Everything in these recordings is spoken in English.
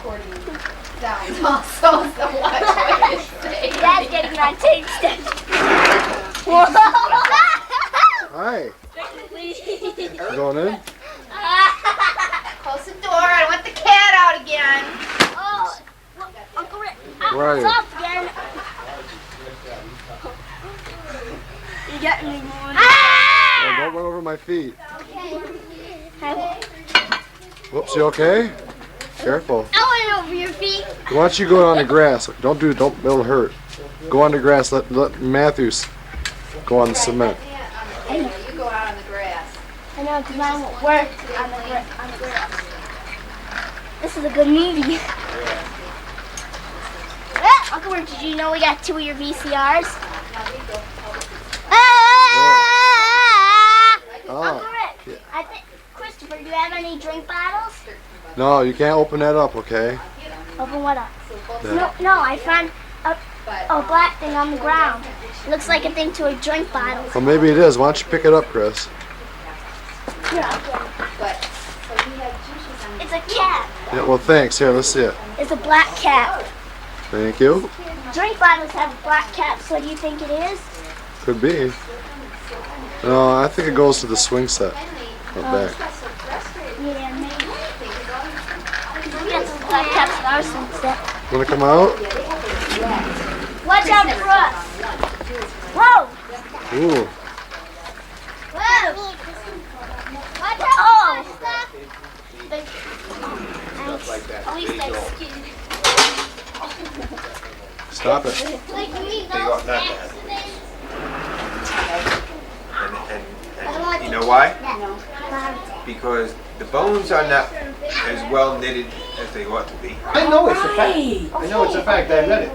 recording sounds also, so watch what you say. Dad's getting on tape instead. Hi. You going in? Close the door. I don't want the cat out again. Oh, Uncle Rick. Where are you? It's off again. You're getting me more. Oh, don't run over my feet. Whoops, you okay? Careful. I went over your feet. Why don't you go on the grass? Don't it'll hurt. Go on the grass, let Matthews go on the cement. You go out on the grass. I know, because mine won't work on the grass. This is a good movie. Uncle Rick, did you know we got 2 of your VCRs? Uncle Rick, I think, Christopher, do you have any drink bottles? No, you can't open that up, okay? Open what up? Yeah. No, I found a black thing on the ground. It looks like a thing to a drink bottle. Well, maybe it is. Why don't you pick it up, Chris? Here, I'll get it. It's a cat. Yeah, well, thanks. Here, let's see it. It's a black cat. Thank you. Drink bottles have black caps. What do you think it is? Could be. No, I think it goes to the swing set up back. Yeah, maybe. We got some black caps in our swing set. Want to come out? Watch out for us. Whoa! Ooh. Whoa! Watch out for us. At least I skinned. Stop it. Like me, They ought not to accidents. And you know why? Because the bones are not as well knitted as they ought to be. I know it's a fact. I know it's a fact. I read it.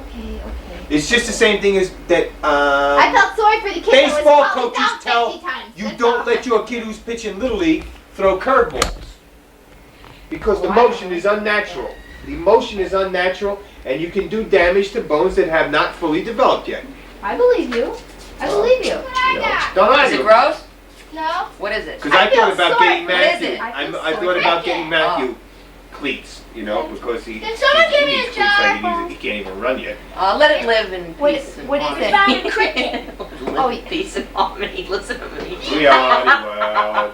It's just the same thing as that. I felt sorry for the kid. Baseball that was coaches down tell 50 times. you That's don't all. let your kid who's pitching Little League throw curveballs. Because the motion is unnatural. The motion is unnatural, and you can do damage to bones that have not fully developed yet. I believe you. I believe you. Don't Is it argue. gross? No. What is it? Because I I feel thought about sorry. getting What Matthew. is it? I thought about getting Matthew cleats, you know, because he Can someone he give me needs a cleats like jar? he can't even run yet. Let it live in What- peace and what is harmony. it? Found a cricket. Live Oh, in peace and harmony. Listen to me. We are well.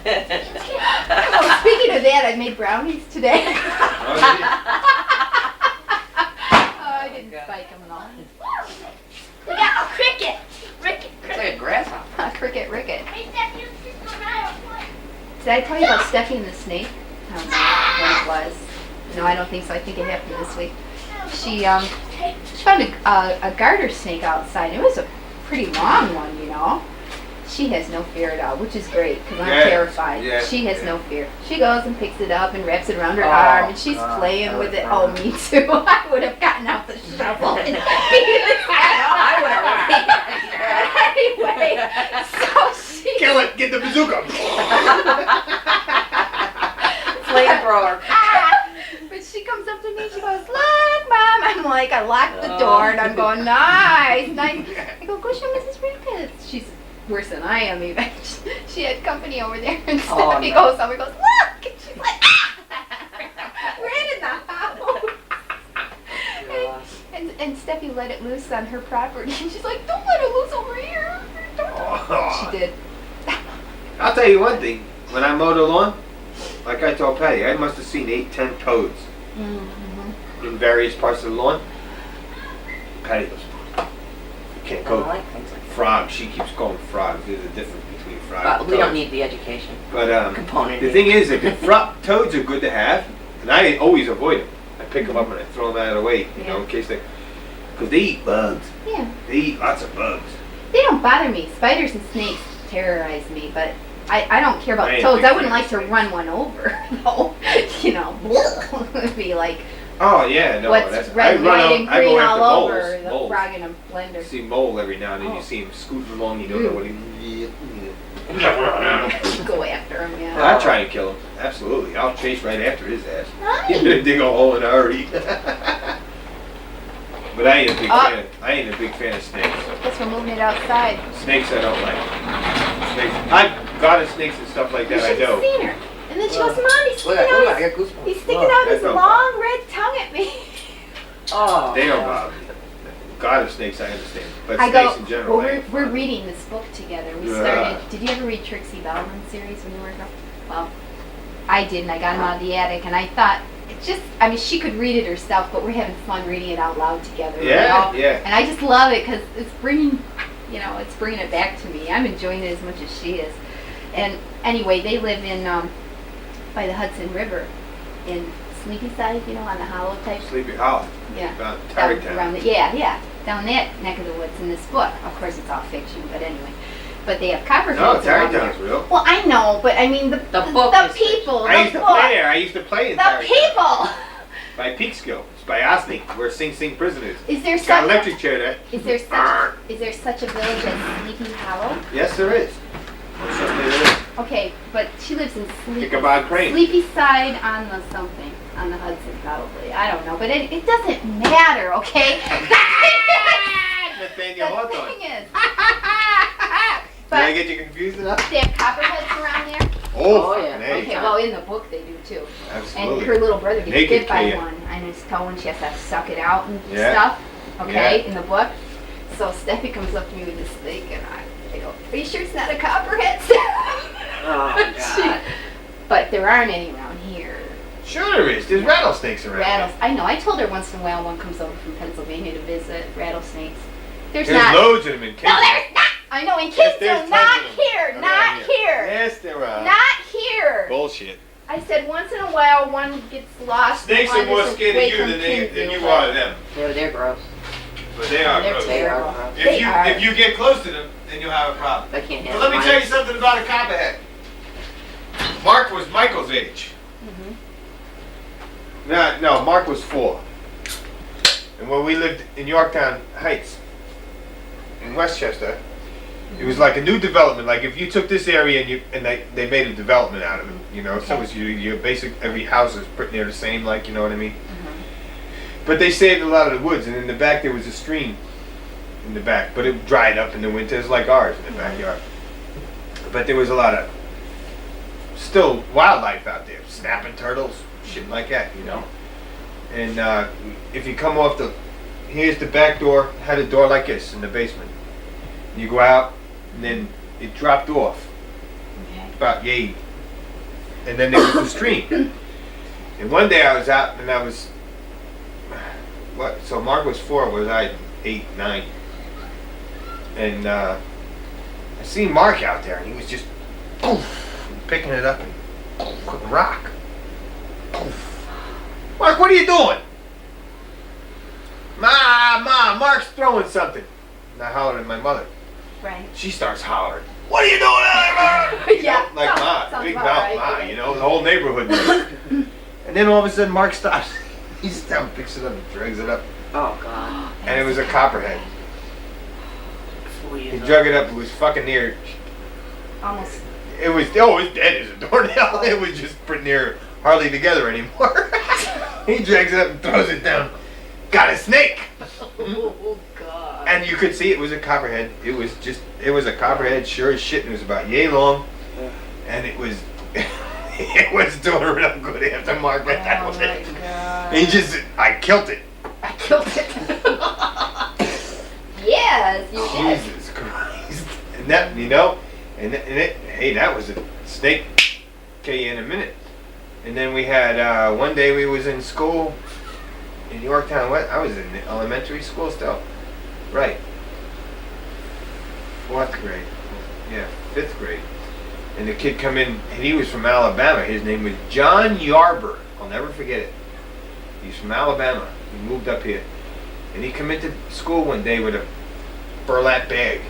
Oh, speaking of that, I made brownies today. Oh, I didn't spike them at all. We got a cricket. Cricket, It's like cricket. a grasshopper. Cricket, ricket. Hey, Steph, you just go right away. Did I tell you about Steffi and the snake? I don't know when it was. No, I don't think so. I think it happened this week. She found a garter snake outside. It was a pretty long one, you know. She has no fear at all, which is great because I'm Yeah, terrified. yeah, She has yeah. no fear. She goes and picks it up and wraps it around her Oh, arm, and she's God, playing with it. that Oh, would me too. I would have gotten out the shovel and beat it. I would have. Anyway, so she Kill it! Get the bazooka! Flamethrower. But she comes up to me, she goes, "Look, Mom." I'm like, I locked the door and I'm going, nice, nice. I go show Mrs. Ricketts. She's worse than I am even. She had company over there and Oh, Steffi no. goes over and goes, "Look." And she's like, "Ah!" Ran in the house. And Steffi let it loose on her property. And she's like, "Don't let it loose over here." Oh. She did. I'll tell you one thing. When I mowed the lawn, like I told Patty, I must have seen 8, 10 toads in various parts of the lawn. Patty goes, "You can't I go." like things like Frogs. She keeps calling frogs. There's a difference between frogs that. and We don't toads. need the education But component. the thing is, that toads are good to have, and I always avoid them. I pick them up and I throw them out of the way, you know, in case they, because they eat bugs. Yeah. They eat lots of bugs. They don't bother me. Spiders and snakes terrorize me, but I don't care about I ain't toads. big I wouldn't fan like of to snakes. run one over. No, you know, it would be like Oh yeah, no, what's that's red, I run white, out. and I go green after all moles. over the Moles. frog in a blender. You see mole every now and then. Oh. You see him scooting along. You don't know what he. Go after them, yeah. I'll try and kill him. Absolutely, I'll chase right after his ass. He's gonna dig a hole in a hurry. But I ain't a big fan. I ain't a big fan of snakes. Guess we're moving it outside. Snakes I don't like. Snakes. garden snakes and stuff like You that, I should have know. seen her. And then she goes, Mom, he's Look sticking at, out I his, got goosebumps. he's sticking Look, out his that's no long red tongue at me. Oh. They don't bother me. Garden snakes, I understand. But I snakes go, in general, well, I ain't we're fond. reading this book together. We Yeah. started, did you ever read Trixie Bellman series when you were a girl? Well, I did, and I got him out of the attic, and I thought, it's just, I mean, she could read it herself, but we're having fun reading it out loud together. you Yeah, know? yeah. And I just love it, because it's bringing, you know, it's bringing it back to me. I'm enjoying it as much as she is. And anyway, they live in, by the Hudson River, in Sleepy Side, you know, on the hollow type. Sleepy Hollow. Yeah. About Down Tarrytown. around the, yeah, down that neck of the woods in this book. Of course, it's all fiction, but anyway. But they have copperheads No, around Tarrytown's there. real. Well, I know, but I mean the book the is people, I the used to book, play there. I used to play in the Tarrytown. people. By Peekskill. It's by Osney, where Sing Sing prison is. Is there It's got an such electric chair there. is there such a village as Sleepy Hollow? Yes, there is. Or certainly there is. Okay, but she lives in Ichabod Crane. Sleepy Side on the something on the Hudson probably. I don't know, but it doesn't matter. Okay. Nathaniel The Hawthorne. thing is, Did I but get you confused enough? they have copperheads around there. Oh, fucking yeah. A. Okay, well in the book they do too. And Absolutely. her little brother gets Naked bit by Kaya. one on his toe and she has to suck it out and Yeah. stuff. Okay, Yeah. in the book. So Steffi comes up to me with this snake and I go, are you sure it's not a copperhead? Oh, God. But there aren't any around here. Sure there is. There's rattlesnakes around. I know, I told her once in a while one comes over from Pennsylvania to visit rattlesnakes. There's There's not. loads of them in No, Kingston. there's not. I know, in Yes, Kingston, there's not tons of them here, around not here. Yes, there are. Not here. Bullshit. I said once in a while one gets lost. Snakes one are more is scared away of you from than Kingston, you but- are of them. They're gross. But they are They're gross. terrible. They They are. If you get close to them, then you'll have a problem. They can't But handle let me tell you mice. something about a copperhead. Mark was Michael's age. No, Mark was 4. And when we lived in Yorktown Heights, in Westchester, it was like a new development. Like if you took this area and they made a development out of it, you know. So it was your basic, every house is pretty near the same, like, you know what I mean? But they saved a lot of the woods, and in the back there was a stream in the back, but it dried up in the winters like ours in the backyard. But there was a lot of still wildlife out there, snapping turtles, shit like that, you know. And if you come off here's the back door, had a door like this in the basement. You go out, and then it dropped off about yay, and then there was a stream. And one day I was out, and I was so Mark was 4, was I 8, 9, and I seen Mark out there, and he was just picking it up and putting rock. Mark, what are you doing? Ma, Mark's throwing something. And I hollered at my mother. Right. She starts hollering, what are you doing out there, Ma? You Yeah, know, like Ma, sounds big about mouth right, Ma, okay. you know, the whole neighborhood knows. And then all of a sudden Mark stops. He sits down, picks it up, and drags it up. Oh, God. And it was a copperhead. He He drug it up, it was fucking near, Almost. it was dead as a doornail. It was just pretty near hardly together anymore. He drags it up and throws it down. Got a snake! Oh God. And you could see it was a copperhead. It was a copperhead, sure as shit, and it was about yay long. And it was, it was doing real good after Mark got that Oh one. my God. I killed it. I killed it. Yes, you did. Jesus Christ. And that, you know, hey, that was a snake. Kill you in a minute. And then we had, one day we was in school in Yorktown. I was in elementary school still. Right. 4th grade. Yeah, 5th grade. And the kid come in, and he was from Alabama. His name was John Yarber. I'll never forget it. He's from Alabama. He moved up here. And he come into school one day with a burlap bag.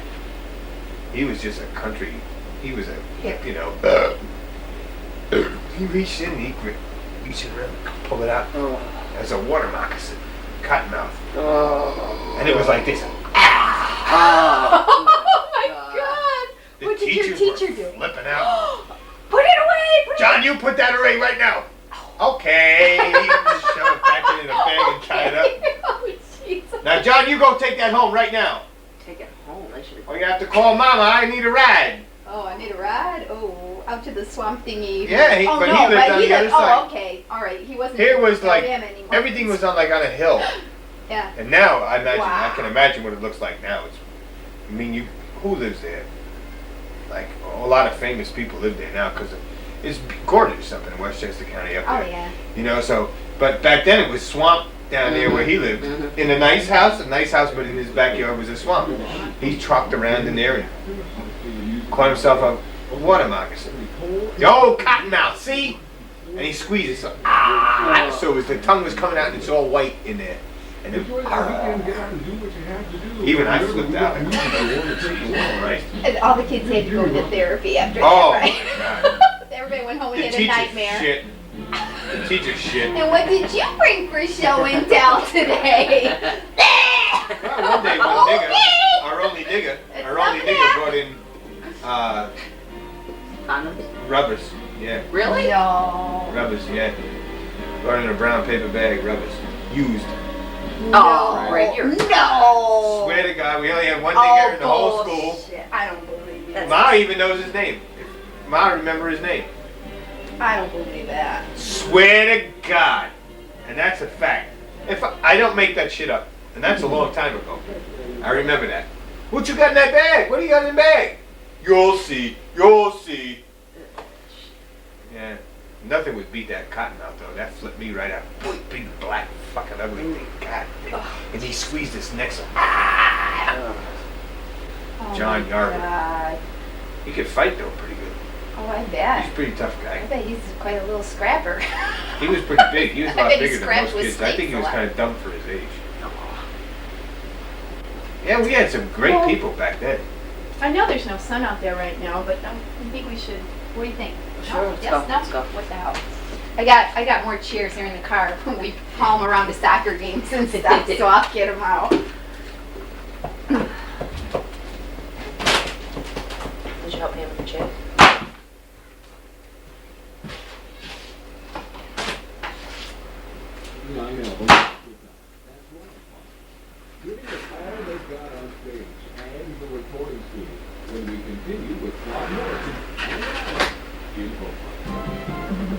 He was just a country. He was a, you know, he reached in, he reached around, pulled it out. As a water moccasin, cottonmouth. And it was like this. Oh my God. The What did your teachers teacher were do? flipping out. Put it away. John, you put that away right now. Okay. He just shoved it back in the bag and tied it up. Oh Jesus. Now, John, you go take that home right now. Take it home. They should Or you have to call Mama. I need a ride. Oh, I need a ride. Oh out to the swamp thingy. Yeah, oh, but no, he lived right? on He the lived, other side. Oh, okay. All right. He wasn't Here in was like Alabama anymore. everything was on a hill, Yeah. and now I Wow. can imagine what it looks like now. I mean, who lives there? Like a lot of famous people live there now because it's gorgeous up in Westchester County up Oh there. yeah. You know, so but back then it was swamp down there where he lived. In a nice house, but in his backyard was a swamp. He trucked around in there and caught himself a water moccasin. The old cottonmouth, see? And he squeezed it so the tongue was coming out and it's all white in there. And then, even I flipped out. Right. And all the kids had to go to therapy after Oh, that, right? God. Everybody went home and The had a teacher nightmare. shit. The teacher shit. And what did you bring for show and tell today? Well, one day one nigga, our only nigga brought in Condoms? rubbers. Yeah, Really? No. rubbers, yeah. Brought in a brown paper bag, rubbers. Used. Oh, right here. No. Swear to God, we only had one nigga in the whole school. Bullshit. I don't believe it. Ma even knows his name. Ma remember his name. I don't believe that. Swear to God. And that's a fact. If I don't make that shit up. And that's a long time ago. I remember that. What you got in that bag? What do you got in the bag? You'll see. You'll see. Yeah. Nothing would beat that cottonmouth though. That flipped me right out. Boy, big black fucking ugly thing. God damn. And he squeezed his neck so. Oh John my Yarwood. God. He could fight though pretty good. Oh, I He's a bet. pretty tough I guy. bet he's quite a little scrapper. He was pretty big. He was a I lot bet he bigger than scratched most with kids. I think snakes he a was lot. kind of dumb for his age. Yeah, we had some great Well- people back then. I know there's no sun out there right now, but I think we should. What do you think? Sure, No? let's Yes, go, no? let's go. What the hell? I got more chairs here in the car when we haul them around to soccer games and stuff, so I'll get them out. Did you help me with the check? Giving us all they've got on stage and the recording studio when we continue with Claude Morrison and Alex in Beaumont.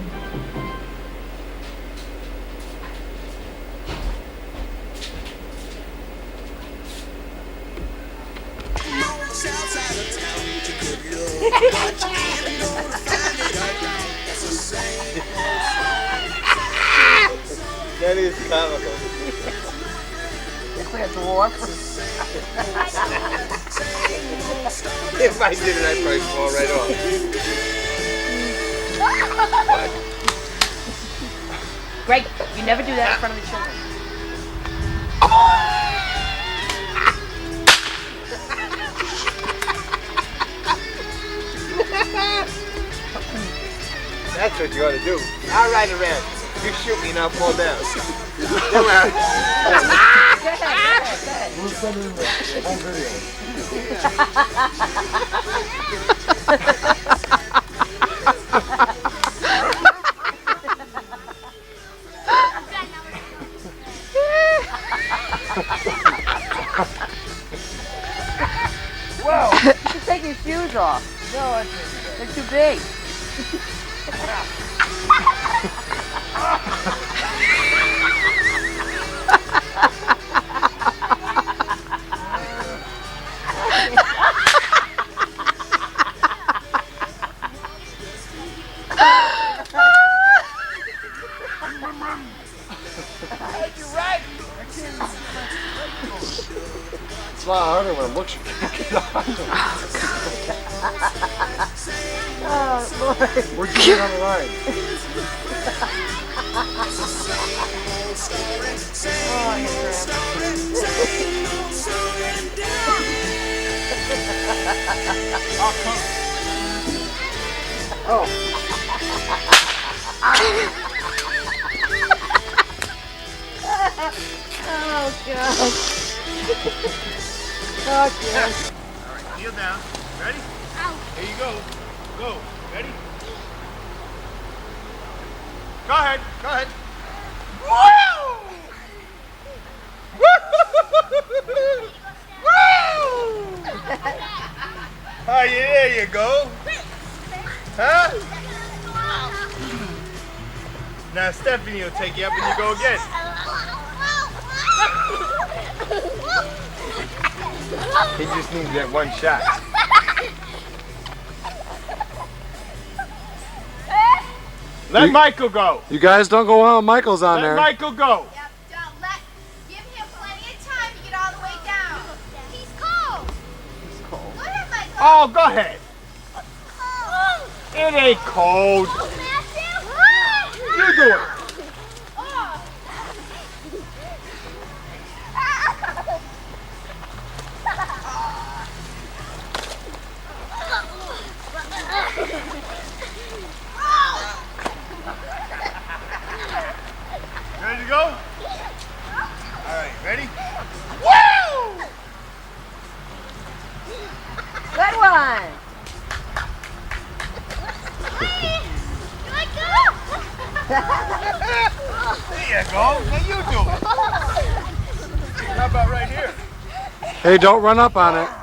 That is comical. If I did it, I'd probably fall right off. Greg, you never do that in front of the children. That's what you ought to do. I'll ride around. You shoot me and I'll fall down. Come on. We'll send in the home video. You should take your shoes off. No, I can't. They're too big. It's a lot harder when it looks you can't get on. Where'd you get on the line? Kneel down. Ready? Here you go. Go. Ready? Go ahead. Go ahead. Woo! Woo! Woo! Oh, yeah, there you go. Huh? Now Stephanie will take you up and you go again. He just needs that one shot. Let Michael go. You guys don't go on. Michael's on Let there. Michael go. Give him plenty of time to get all the way down. He's cold. Go ahead, Michael. Oh, go ahead. It ain't cold. You do it. Ready to go? All right, ready? Woo! Good one. There you go. Now you do it. How about right here? Hey, don't run up on it. All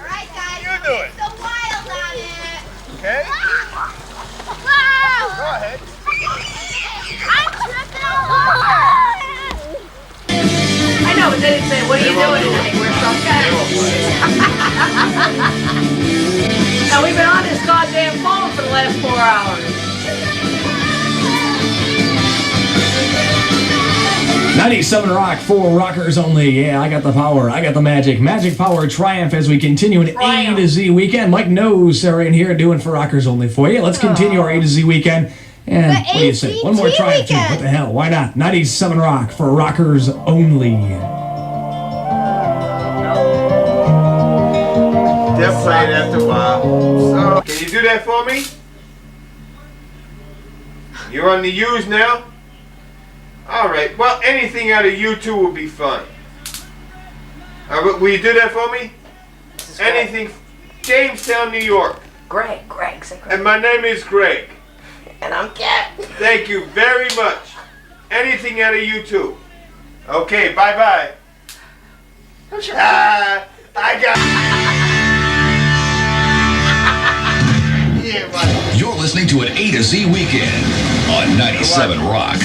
right, guys. You do it. So wild on it. Okay? Wow! Go ahead. I'm tripping all over. I know, but then it's saying, what are you doing tonight? We're some guys. Now we've been on this goddamn phone for the last 4 hours. 97 Rock for rockers only. Yeah, I got the power. I got the magic. Magic power triumph as we continue an A to Z weekend. Mike knows Sarah in here doing for rockers only for you. Let's continue our A to Z weekend. And The what do you say? One more AZT triumph too. weekend. What the hell? Why not? 97 Rock for rockers only. They'll play it after a while. So, can you do that for me? You're on the U's now? All right. Well, anything out of U2 will be fun. Will you do that for me? This is Greg. Anything. Jamestown, New York. Greg, say Greg. And my name is Greg. And I'm Kat. Thank you very much. Anything out of U2. Okay, bye-bye. I got... Yeah, buddy. You're listening to an A to Z weekend on 97 Rock.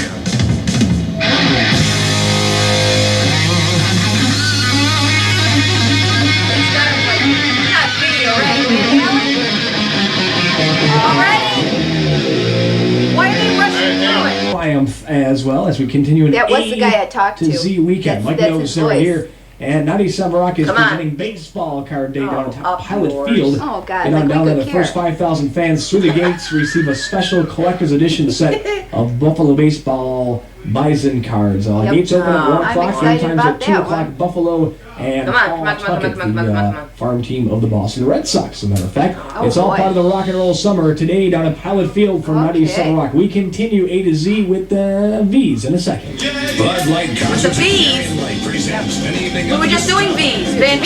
Triumph as well as we continue an That was A the guy I talked to. Z weekend. Mike That's knows his Sarah voice. here. And 97 Rock is Come on. presenting baseball card day down at up Pilot yours. Field. Oh, God, And like on we down there, could the care. first 5,000 fans through the gates receive a special collector's edition set of Buffalo baseball Bison cards. Yep. Gates open at 1 I'm o'clock, excited game times about at 2 that o'clock. one. Buffalo and Come on, Paul come on, come on, Tuckett, come on, the come on, come on. farm team of the Boston Red Sox, as a matter of fact. Oh, It's all boy. part of the rock and roll summer today down at Pilot Field for 97 Okay. Rock. We continue A to Z with the V's in a second. Bud Light With the V's? presents an evening We were just doing V's.